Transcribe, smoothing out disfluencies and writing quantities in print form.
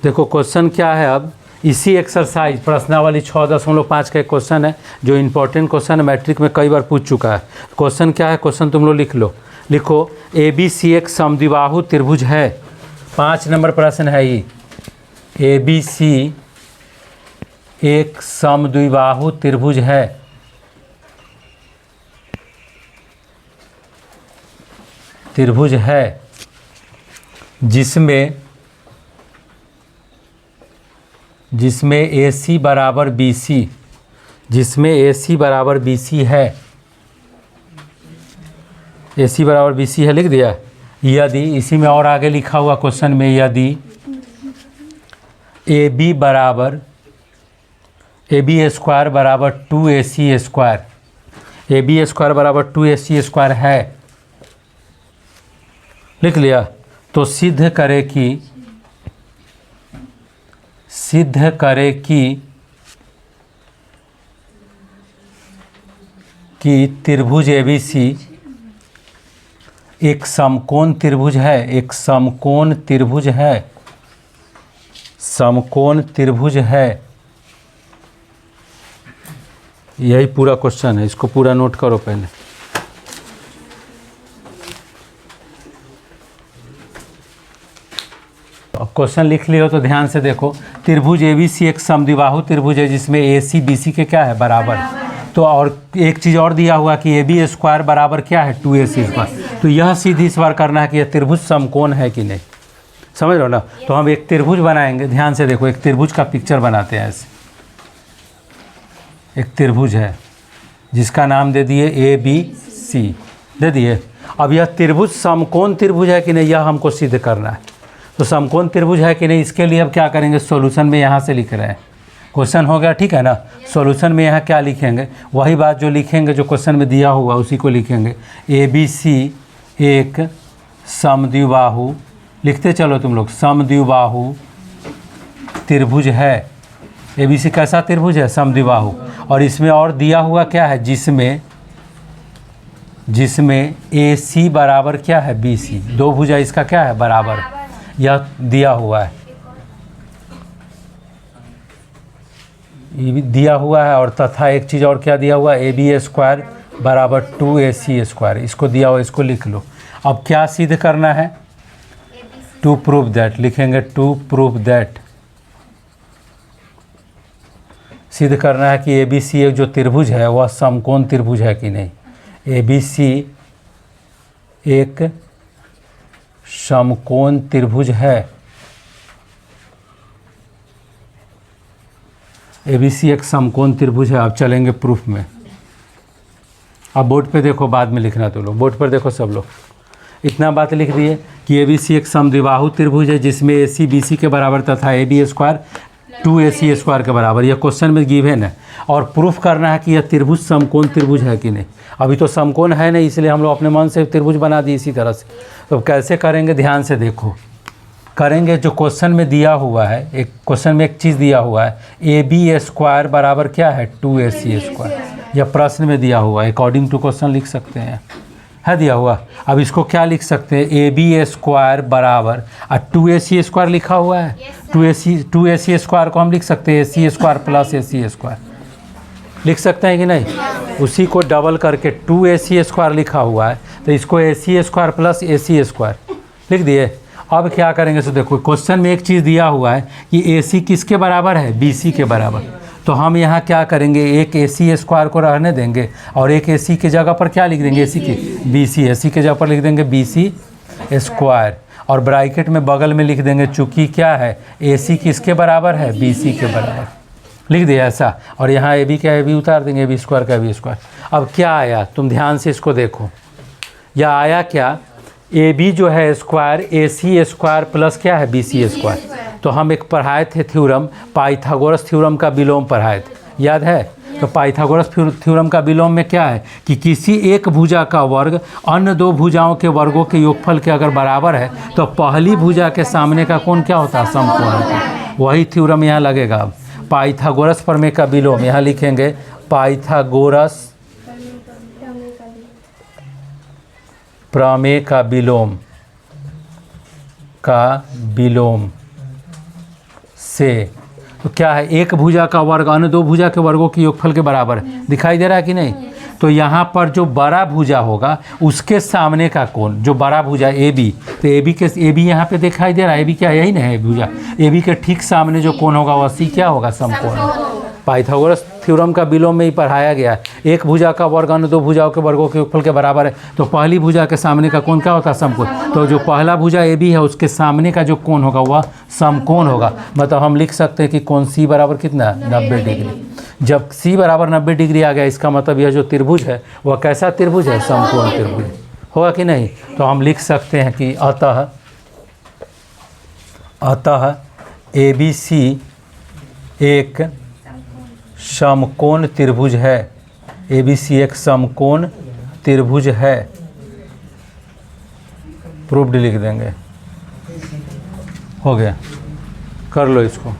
देखो क्वेश्चन क्या है, अब इसी एक्सरसाइज प्रश्नावली 6.5 का एक क्वेश्चन है जो इम्पोर्टेंट क्वेश्चन है, मैट्रिक में कई बार पूछ चुका है। क्वेश्चन क्या है, क्वेश्चन तुम लोग लिख लो। लिखो ABC एक समद्विबाहु त्रिभुज है। 5 नंबर प्रश्न है ये। ABC एक समद्विबाहु त्रिभुज है। त्रिभुज है जिसमें AC बराबर BC, जिसमें AC बराबर BC है। AC बराबर BC है, लिख दिया। यदि इसी में और आगे लिखा हुआ क्वेश्चन में, यदि AB स्क्वायर बराबर 2AC स्क्वायर, AB स्क्वायर बराबर 2AC स्क्वायर है, लिख लिया। तो सिद्ध करे कि त्रिभुज ABC एक समकोण त्रिभुज है। एक समकोण त्रिभुज है। समकोण त्रिभुज है। यही पूरा क्वेश्चन है, इसको पूरा नोट करो पहले। क्वेश्चन लिख लियो तो ध्यान से देखो। त्रिभुज ABC एक समद्विबाहु त्रिभुज है जिसमें AC BC के क्या है, बराबर। तो और एक चीज़ और दिया हुआ कि AB स्क्वायर बराबर क्या है, 2AC स्क्वायर। तो यह सीधी सवाल करना है कि यह त्रिभुज समकोण है कि नहीं, समझ लो ना। तो हम एक त्रिभुज बनाएंगे, ध्यान से देखो। एक त्रिभुज का पिक्चर बनाते हैं ऐसे। एक त्रिभुज है जिसका नाम दे दिए ABC, दे दिए। अब यह त्रिभुज समकोण त्रिभुज है कि नहीं, यह हमको सिद्ध करना है। तो समकोण त्रिभुज है कि नहीं, इसके लिए अब क्या करेंगे, सॉल्यूशन में यहाँ से लिख रहे हैं। क्वेश्चन हो गया, ठीक है ना। सॉल्यूशन में यहाँ क्या लिखेंगे, वही बात जो लिखेंगे जो क्वेश्चन में दिया हुआ उसी को लिखेंगे। ABC एक समद्विबाहु, लिखते चलो तुम लोग, समद्विबाहु त्रिभुज है। ABC कैसा त्रिभुज है, समद्विबाहु। और इसमें और दिया हुआ क्या है, जिसमें AC बराबर क्या है, BC। दो भुजा इसका क्या है, बराबर। यह दिया हुआ है, ये भी दिया हुआ है। और तथा एक चीज़ और क्या दिया हुआ है, AB स्क्वायर बराबर 2AC स्क्वायर। इसको दिया हुआ, इसको लिख लो। अब क्या सिद्ध करना है, टू प्रूव दैट, लिखेंगे टू प्रूव दैट। सिद्ध करना है कि ABC एक जो त्रिभुज है वह समकोण त्रिभुज है कि नहीं। ABC एक समकोण त्रिभुज है। ABC एक समकोण त्रिभुज है। अब चलेंगे प्रूफ में। अब बोर्ड पे देखो, बाद में लिखना तो लोग, बोर्ड पर देखो सब लोग। इतना बात लिख दिए कि ABC एक समद्विबाहु त्रिभुज है जिसमें AC BC के बराबर तथा AB स्क्वायर 2AC स्क्वायर के बराबर। यह क्वेश्चन में गिवन है। और प्रूफ करना है कि यह त्रिभुज समकोण त्रिभुज है कि नहीं। अभी तो समकोण है नहीं, इसलिए हम लोग अपने मन से त्रिभुज बना दिए इसी तरह से। तो कैसे करेंगे, ध्यान से देखो। करेंगे जो क्वेश्चन में दिया हुआ है, एक क्वेश्चन में एक चीज़ दिया हुआ है, AB स्क्वायर बराबर क्या है, 2AC स्क्वायर। यह प्रश्न में दिया हुआ है, अकॉर्डिंग टू क्वेश्चन लिख सकते हैं, है दिया हुआ। अब इसको क्या लिख सकते हैं, AB स्क्वायर बराबर 2AC स्क्वायर लिखा हुआ है। 2AC स्क्वायर को हम लिख सकते हैं AC square plus AC square, लिख सकते हैं कि नहीं। उसी को डबल करके 2AC स्क्वायर लिखा हुआ है, तो इसको AC square plus AC square लिख दिए। अब क्या करेंगे, तो देखो क्वेश्चन में एक चीज़ दिया हुआ है कि AC किसके बराबर है, BC के बराबर। तो हम यहाँ क्या करेंगे, एक AC स्क्वायर को रहने देंगे और एक AC की जगह पर क्या लिख देंगे, AC की BC के जगह पर लिख देंगे BC स्क्वायर। और ब्रैकेट में बगल में लिख देंगे, चूँकि क्या है, AC किसके बराबर है, BC के बराबर, लिख दिया ऐसा। और यहाँ AB का AB उतार देंगे, AB स्क्वायर का AB स्क्वायर। अब क्या आया, तुम ध्यान से इसको देखो। यह आया क्या, AB जो है स्क्वायर AC स्क्वायर प्लस क्या है, BC स्क्वायर। तो हम एक पढ़ाए थे थ्योरम, पाइथागोरस थ्योरम का विलोम पढ़ाए थे, याद है। तो पाइथागोरस थ्योरम का विलोम में क्या है कि किसी एक भुजा का वर्ग अन्य दो भुजाओं के वर्गों के योगफल के अगर बराबर है तो पहली भुजा के सामने का कोण क्या होता है, समकोण होता है। वही थ्योरम यहाँ लगेगा। अब पाइथागोरस प्रमेय का विलोम यहाँ लिखेंगे, पाइथागोरस प्रमेय का विलोम से। तो क्या है, एक भुजा का वर्ग अन्य दो भुजा के वर्गों के योगफल के बराबर है। दिखाई दे रहा है कि नहीं? तो यहाँ पर जो बड़ा भुजा होगा उसके सामने का कोण, जो बड़ा भुजा ए बी, तो ए बी यहाँ पे दिखाई दे रहा है। ए बी क्या, यही ना है भुजा। ए बी के ठीक सामने जो कोण होगा वह सी क्या होगा, समकोण। पाइथागोरस थ्योरम का विलोम में ही पढ़ाया गया है। एक भुजा का वर्ग अन्य दो भुजाओं के वर्गों के योगफल के बराबर है। तो पहली भुजा के सामने का कोण क्या होता है, समकोण। तो जो पहला भुजा ए बी है उसके सामने का जो कोण होगा वह समकोण होगा। मतलब हम लिख सकते हैं कि कोण सी बराबर कितना, 90 डिग्री। जब सी बराबर 90 डिग्री आ गया, इसका मतलब यह जो त्रिभुज है वह कैसा त्रिभुज है, समकोण त्रिभुज होगा कि नहीं। तो हम लिख सकते हैं कि अतः ए बी सी एक समकोण त्रिभुज है। ए बी सी एक समकोण त्रिभुज है। प्रूफ्ड लिख देंगे, हो गया। कर लो इसको।